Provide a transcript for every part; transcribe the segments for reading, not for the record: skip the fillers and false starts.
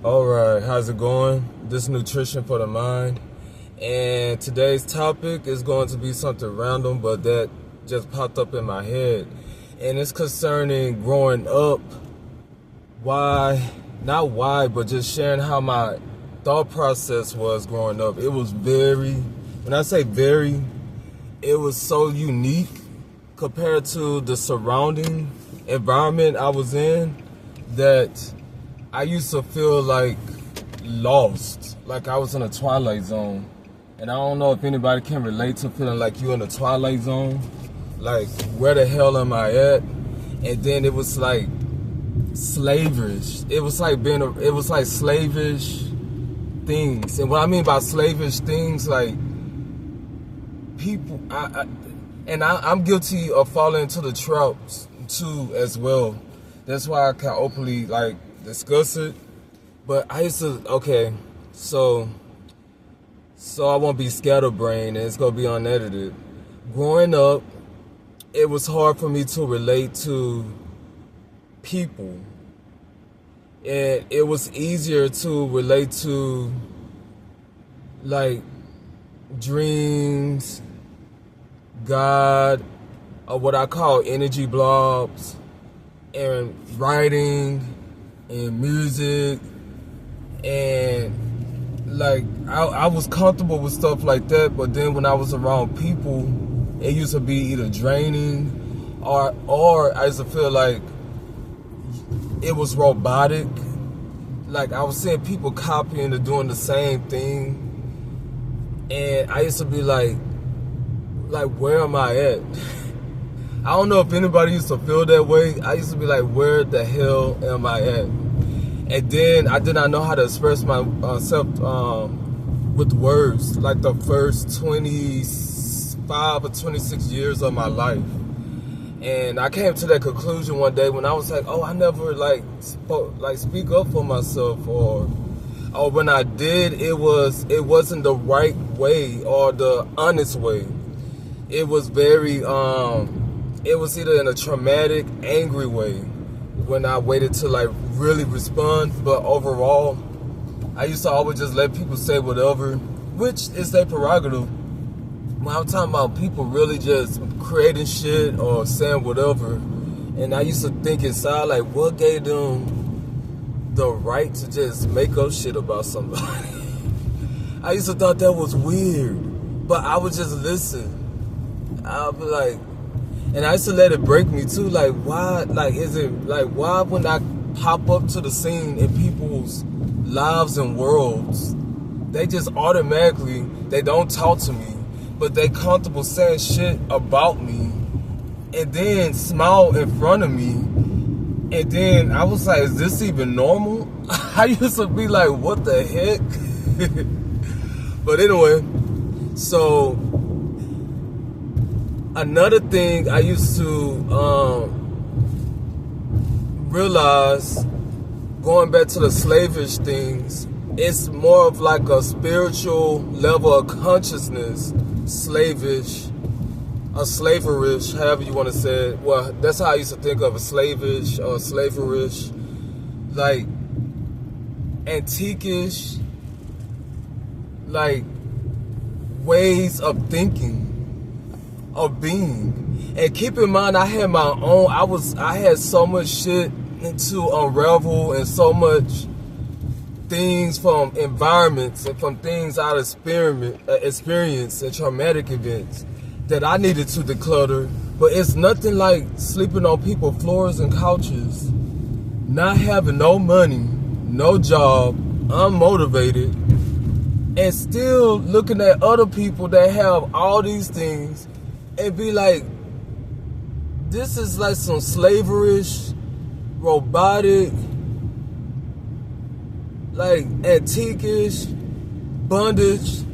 Alright, how's it going? This is Nutrition for the Mind. And today's topic is going to be something random, but that just popped up in my head. And it's concerning growing up. Not why, but just sharing how my thought process was growing up. It was when I say very, it was so unique compared to the surrounding environment I was in that I used to feel like lost, like I was in a twilight zone. And I don't know if anybody can relate to feeling like you in a twilight zone. Like, where the hell am I at? And then it was like slavish. It was like slavish things. And what I mean by slavish things, like people, I'm guilty of falling into the traps too as well. That's why I can openly discuss it. But I used to, so I won't be scatterbrained and it's gonna be unedited. Growing up, it was hard for me to relate to people. And it was easier to relate to like dreams, God, or what I call energy blobs, and writing and music, and I was comfortable with stuff like that. But then when I was around people, it used to be either draining or I used to feel like it was robotic. Like I was seeing people copying and doing the same thing, and I used to be like where am I at? I don't know if anybody used to feel that way. I used to be like, where the hell am I at? And then I did not know how to express myself with words, like the first 25 or 26 years of my life. And I came to that conclusion one day when I was like, I never speak up for myself, or when I did, it wasn't the right way or the honest way. It was very it was either in a traumatic, angry way when I waited to really respond. But overall, I used to always just let people say whatever, which is their prerogative. When I'm talking about people really just creating shit or saying whatever, and I used to think inside, like, what gave them the right to just make up shit about somebody? I used to thought that was weird, but I would just listen. I'd be like, and I used to let it break me too. Like, why? Why when I pop up to the scene in people's lives and worlds, they just automatically, they don't talk to me, but they comfortable saying shit about me, and then smile in front of me. And then I was like, is this even normal? I used to be like, what the heck? But anyway, so another thing I used to realize, going back to the slavish things, it's more of like a spiritual level of consciousness, slavish, or slaverish, however you want to say it. Well, that's how I used to think of it, slavish or slaverish, like antiquish, like ways of thinking, of being. And keep in mind, I had my own, I had so much shit to unravel, and so much things from environments and from things out of experience and traumatic events that I needed to declutter. But it's nothing like sleeping on people's floors and couches, not having no money, no job, unmotivated, and still looking at other people that have all these things and be like, this is like some slaverish, robotic, like antiquish, bondage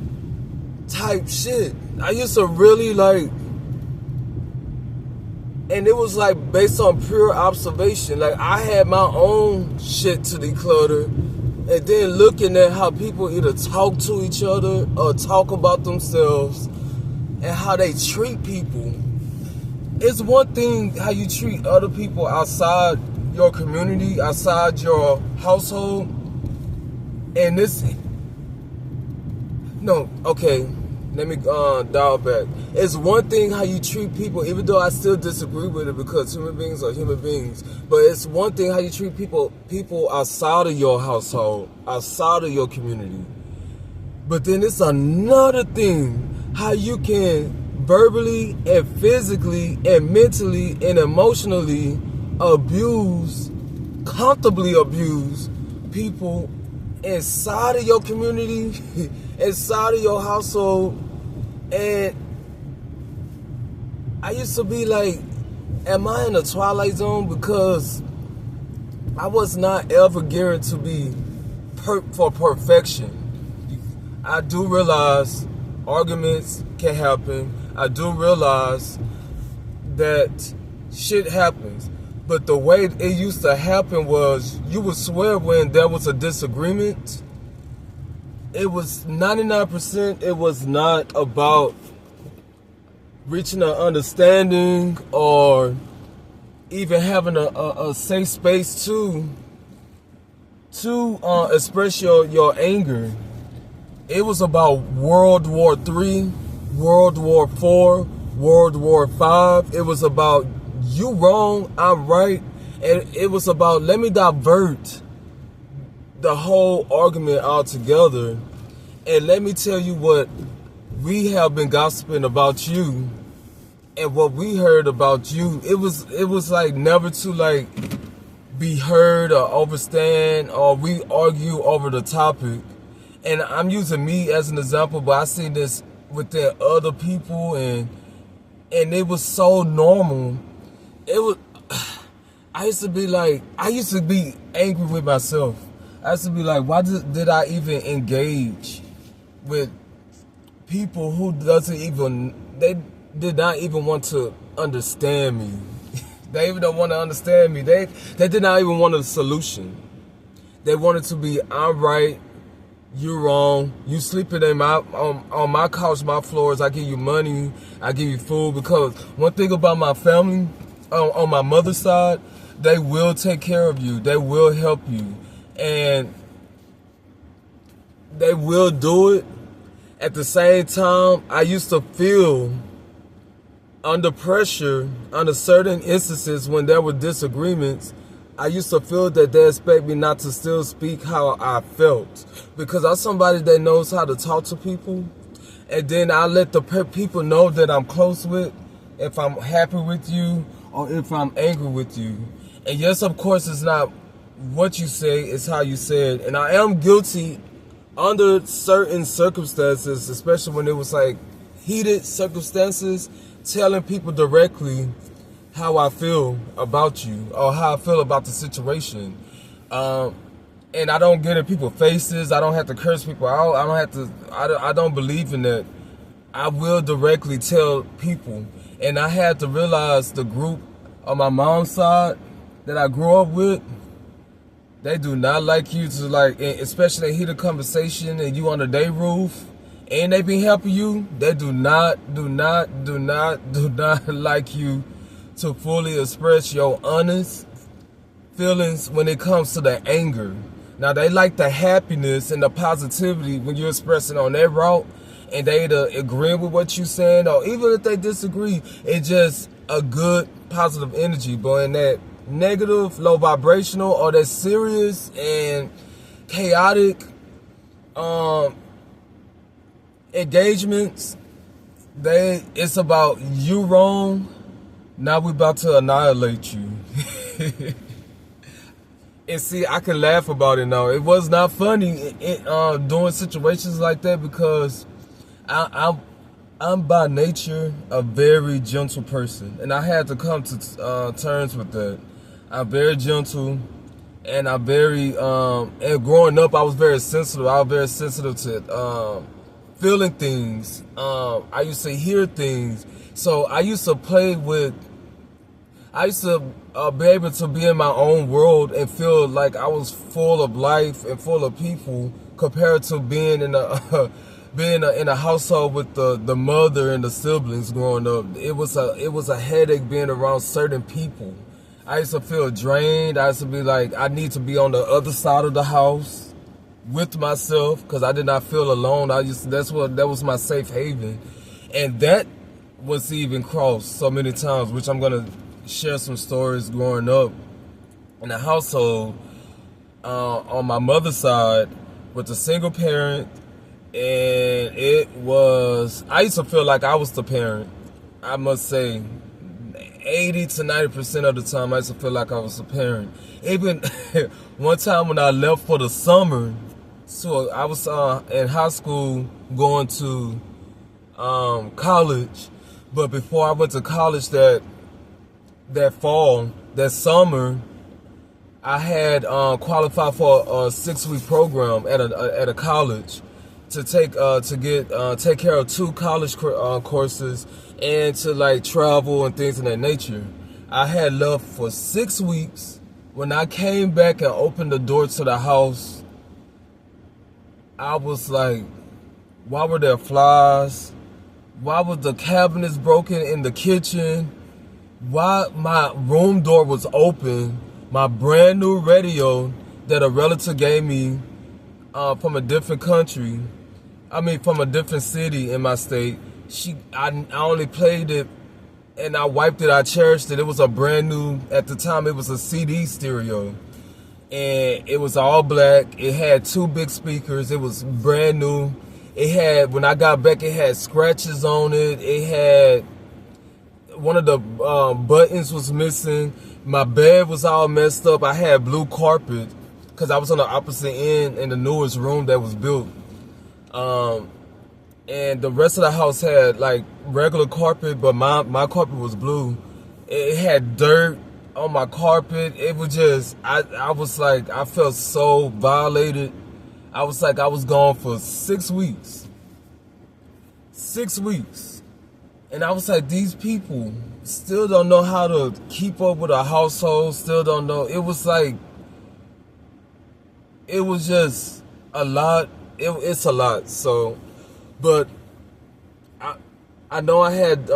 type shit. I used to really and it was like based on pure observation. Like, I had my own shit to declutter, and then looking at how people either talk to each other or talk about themselves and how they treat people. It's one thing how you treat other people outside your community, outside your household, And this, no, okay, let me dial back. It's one thing how you treat people, even though I still disagree with it because human beings are human beings. But it's one thing how you treat people outside of your household, outside of your community. But then it's another thing how you can verbally and physically and mentally and emotionally comfortably abuse people inside of your community, inside of your household. And I used to be like, am I in a twilight zone? Because I was not ever geared to be for perfection. I do realize arguments can happen. I do realize that shit happens. But the way it used to happen was you would swear when there was a disagreement. It was 99%, it was not about reaching an understanding or even having a safe space to express your anger. It was about World War III, World War IV, World War V. It was about you wrong, I'm right. And it was about let me divert the whole argument altogether. And let me tell you what we have been gossiping about you and what we heard about you. It was like never to like be heard or overstand or we argue over the topic. And I'm using me as an example, but I seen this within other people and it was so normal. It was, I used to be angry with myself. I used to be like, why did I even engage with people who they did not even want to understand me. They even don't want to understand me. They did not even want a solution. They wanted to be, I'm right, you're wrong. You sleeping on my couch, my floors. I give you money. I give you food. Because one thing about my family, on my mother's side, they will take care of you. They will help you. And they will do it. At the same time, I used to feel under pressure, under certain instances when there were disagreements, I used to feel that they expect me not to still speak how I felt. Because I'm somebody that knows how to talk to people. And then I let the people know that I'm close with, if I'm happy with you or if I'm angry with you. And yes, of course, it's not what you say, it's how you say it. And I am guilty under certain circumstances, especially when it was like heated circumstances, telling people directly how I feel about you or how I feel about the situation. And I don't get in people's faces. I don't have to curse people out. I don't believe in that. I will directly tell people. And I had to realize the group on my mom's side that I grew up with, they do not like you to like, especially they hear the conversation and you under their roof and they be helping you. They do not like you to fully express your honest feelings when it comes to the anger. Now they like the happiness and the positivity when you're expressing on their route and they either agree with what you're saying or even if they disagree, it's just a good positive energy. But in that negative, low vibrational, or that serious and chaotic engagements, it's about you wrong, now we about to annihilate you. And see, I can laugh about it now. It was not funny doing situations like that because I'm by nature a very gentle person, and I had to come to terms with that. I'm very gentle, and I'm very and growing up, I was very sensitive. I was very sensitive to feeling things. I used to hear things, so I used to be able to be in my own world and feel like I was full of life and full of people compared to being in a household with the mother and the siblings growing up. It was a headache being around certain people. I used to feel drained. I used to be like, I need to be on the other side of the house. with myself because I did not feel alone. That was my safe haven, and that was even crossed so many times, which I'm gonna share some stories growing up in the household on my mother's side with a single parent, and I used to feel like I was the parent. I must say 80 to 90% of the time I used to feel like I was a parent. Even one time when I left for the summer, so I was in high school going to college, but before I went to college that summer, I had qualified for a 6-week program at a college to take care of 2 college courses and to like travel and things of that nature. I had left for 6 weeks. When I came back and opened the door to the house, I was like, why were there flies? Why was the cabinets broken in the kitchen? Why my room door was open? My brand new radio that a relative gave me from a different country, from a different city in my state. I only played it and I wiped it. I cherished it. It was a brand new, at the time it was a CD stereo, and it was all black. It had 2 big speakers. It was brand new. When I got back, it had scratches on it. It had, one of the buttons was missing. My bed was all messed up. I had blue carpet because I was on the opposite end in the newest room that was built. And the rest of the house had like regular carpet, but my carpet was blue. It had dirt on my carpet. It was just, I was like, I felt so violated. I was like, I was gone for 6 weeks. 6 weeks. And I was like, these people still don't know how to keep up with a household, still don't know. It was like, it was just a lot. It's a lot. So, but I know I had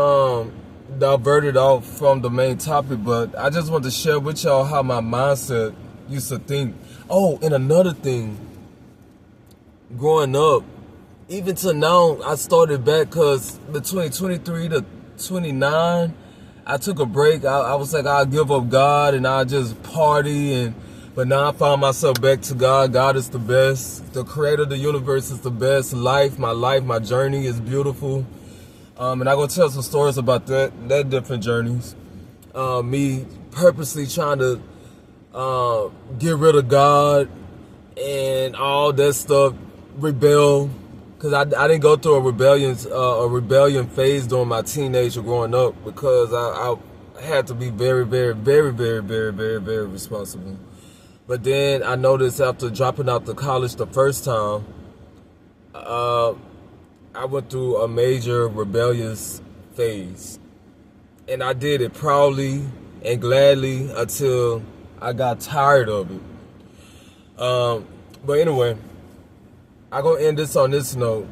diverted off from the main topic, but I just want to share with y'all how my mindset used to think. Oh, and another thing, growing up, even to now, I started back because between 23 to 29, I took a break. I was like, I'll give up God and I'll just party. But now I found myself back to God. God is the best. The creator of the universe is the best. My journey is beautiful. And I'm going to tell some stories about that different journeys. Me purposely trying to get rid of God and all that stuff, rebel. Because I didn't go through a rebellion phase during my teenage or growing up, because I had to be very, very, very, very, very, very, very responsible. But then I noticed after dropping out of college the first time, I went through a major rebellious phase. And I did it proudly and gladly until I got tired of it. But anyway, I'm going to end this on this note.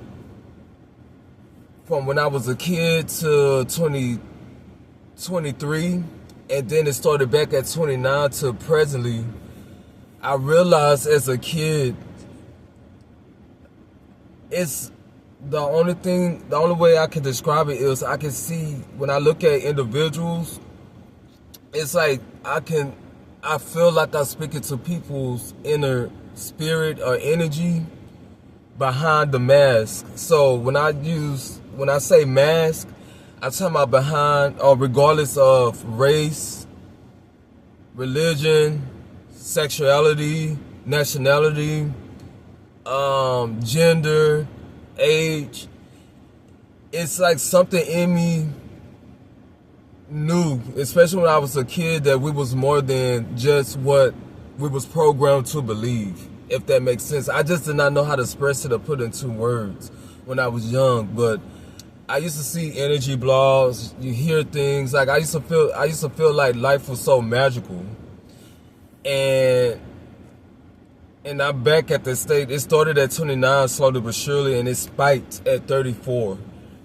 From when I was a kid to 23, and then it started back at 29 to presently, I realized as a kid, it's the only way I can describe it is I can see, when I look at individuals, it's like I feel like I'm speaking to people's inner spirit or energy behind the mask. So when I say mask, I'm talking about behind or regardless of race, religion, sexuality, nationality, gender, age. It's like something in me knew, especially when I was a kid, that we was more than just what we was programmed to believe, if that makes sense. I just did not know how to express it or put it into words when I was young, but I used to see energy blogs, you hear things, like I used to feel like life was so magical. And I'm back at the state. It started at 29 slowly but surely, and it spiked at 34.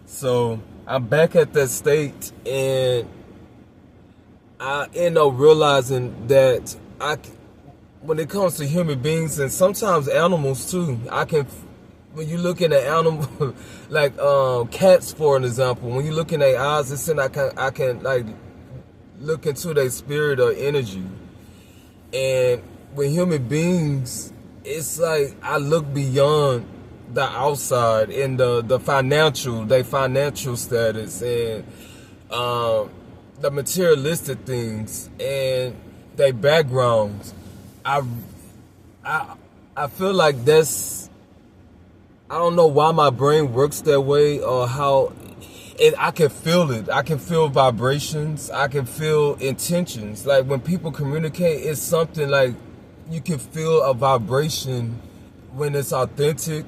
So I'm back at that state, and I end up realizing that when it comes to human beings and sometimes animals too, when you look in the animal, like cats for an example, when you look in their eyes, it's in I can like look into their spirit or energy. And with human beings, it's like I look beyond the outside and their financial status and the materialistic things and their backgrounds. I feel like I don't know why my brain works that way or how. And I can feel it. I can feel vibrations. I can feel intentions. Like when people communicate, it's something like you can feel a vibration when it's authentic.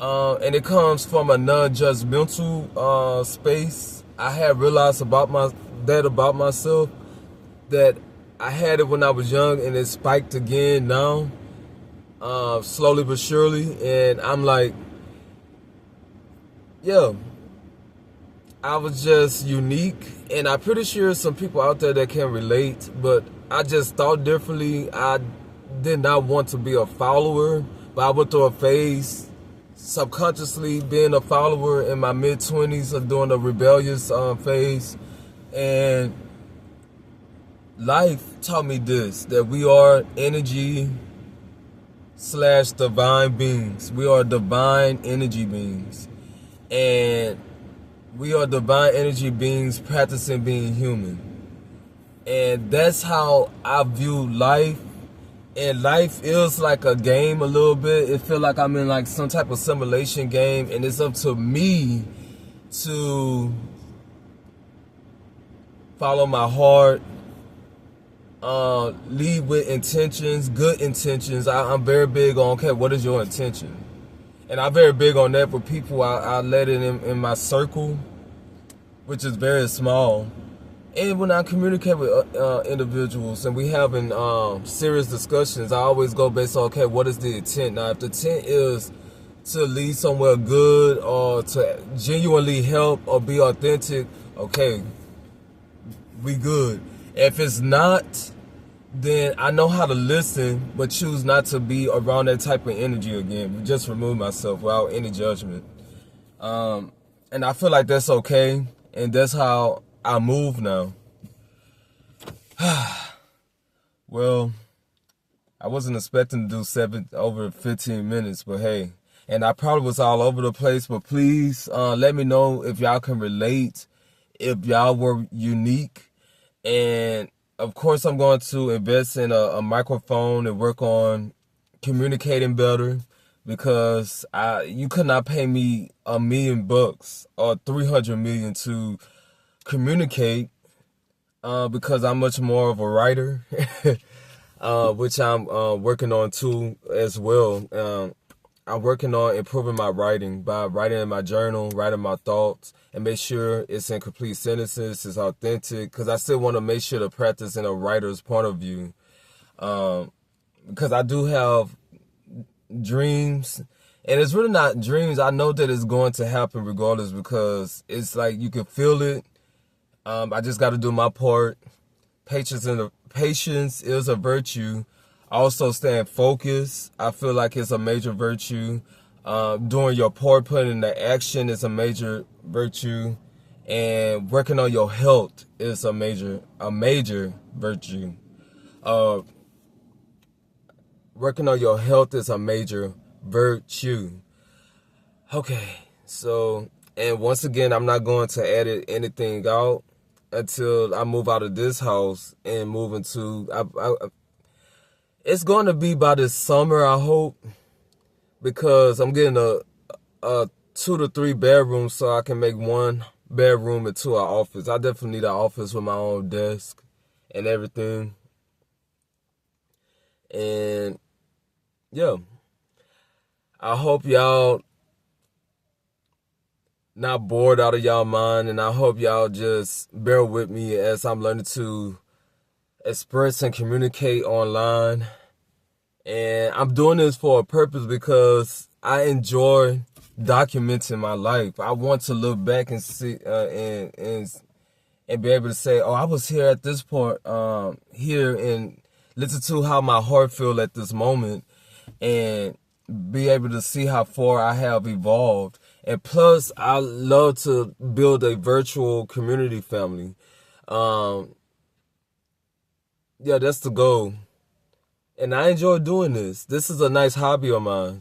And it comes from a non-judgmental space. I had realized about myself, that I had it when I was young and it spiked again now, slowly but surely. And I'm like, yeah, I was just unique, and I'm pretty sure some people out there that can relate, but I just thought differently. I did not want to be a follower, but I went through a phase subconsciously being a follower in my mid-20s of doing a rebellious phase. And life taught me this, that we are energy / divine beings. We are divine energy beings. And we are divine energy beings practicing being human. And that's how I view life. And life is like a game a little bit. It feels like I'm in like some type of simulation game. And it's up to me to follow my heart, lead with intentions, good intentions. I'm very big on, okay, what is your intention? And I'm very big on that with people. I let it in my circle, which is very small. And when I communicate with individuals and we having serious discussions, I always go based on, okay, what is the intent? Now, if the intent is to lead somewhere good or to genuinely help or be authentic, okay, we good. If it's not, then I know how to listen, but choose not to be around that type of energy again. Just remove myself without any judgment. And I feel like that's okay, and that's how I move now. Well, I wasn't expecting to do over 15 minutes, but hey. And I probably was all over the place, but please let me know if y'all can relate, if y'all were unique. And of course, I'm going to invest in a microphone and work on communicating better, because you could not pay me $1 million or 300 million to communicate, because I'm much more of a writer, which I'm working on too as well. I'm working on improving my writing by writing in my journal, writing my thoughts, and make sure it's in complete sentences, it's authentic, because I still want to make sure to practice in a writer's point of view, because I do have dreams, and it's really not dreams. I know that it's going to happen regardless, because it's like you can feel it. I just got to do my part. Patience is a virtue. Also, staying focused, I feel like it's a major virtue. Doing your part, putting in the action is a major virtue. And working on your health is a major virtue. Working on your health is a major virtue. Okay, so, and once again, I'm not going to edit anything out until I move out of this house and move into, it's going to be by this summer, I hope, because I'm getting a 2 to 3 bedrooms, so I can make 1 bedroom into an office. I definitely need an office with my own desk and everything. And yeah, I hope y'all not bored out of y'all mind, and I hope y'all just bear with me as I'm learning to express and communicate online. And I'm doing this for a purpose, because I enjoy documenting my life. I want to look back and see and be able to say, oh, I was here at this part here, and listen to how my heart feel at this moment, and be able to see how far I have evolved. And plus, I love to build a virtual community family. Yeah, that's the goal. And I enjoy doing this. This is a nice hobby of mine.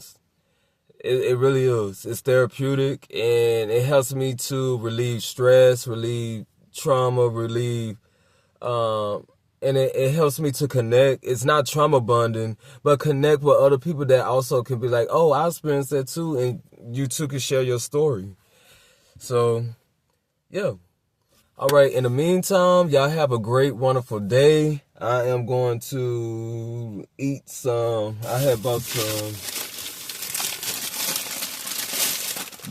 It really is. It's therapeutic, and it helps me to relieve stress, relieve trauma, relieve, and it helps me to connect. It's not trauma bonding, but connect with other people that also can be like, oh, I experienced that too, and you too can share your story. So, yeah. All right, in the meantime, y'all have a great, wonderful day. I am going to eat some, I had bought some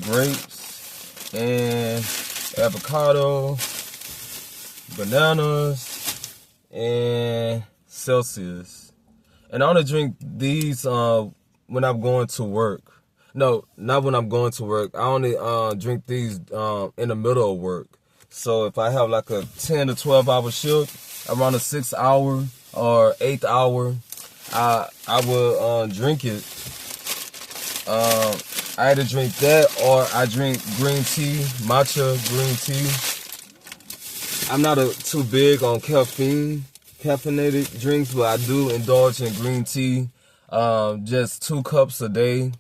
grapes and avocado, bananas, and Celsius. And I want to drink these when I'm going to work. No, not when I'm going to work. I only drink these in the middle of work. So if I have like a 10 to 12 hour shift, around the 6th hour or 8th hour, I will drink it. I either drink that or I drink green tea, matcha green tea. I'm not too big on caffeinated drinks, but I do indulge in green tea. Just 2 cups a day.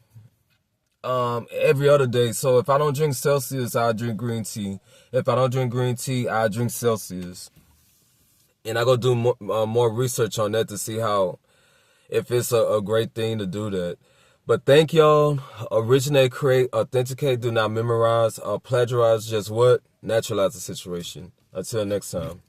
Every other day. So if I don't drink Celsius, I drink green tea. If I don't drink green tea, I drink Celsius. And I go do more research on that to see if it's a great thing to do that. But thank y'all. Originate, create, authenticate, do not memorize, plagiarize, just what? Naturalize the situation. Until next time.